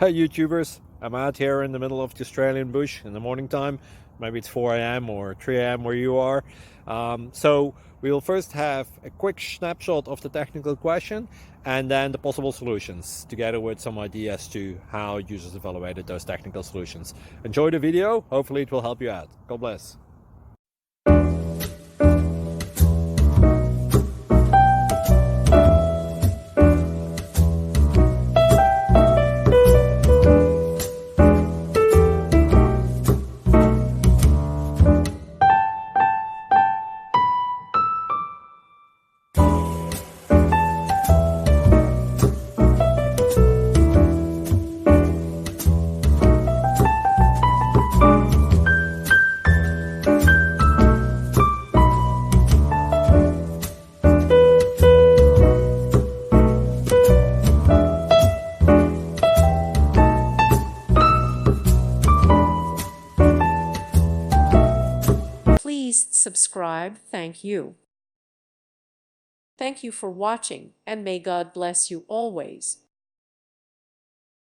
Hey YouTubers, I'm out here in the middle of the Australian bush in the morning time. Maybe it's 4 a.m. or 3 a.m. where you are. So we'll first have a quick snapshot of the technical question and then the possible solutions, together with some ideas to how users evaluated those technical solutions. Enjoy the video, hopefully it will help you out. God bless. Please subscribe. Thank you. Thank you for watching, and may God bless you always.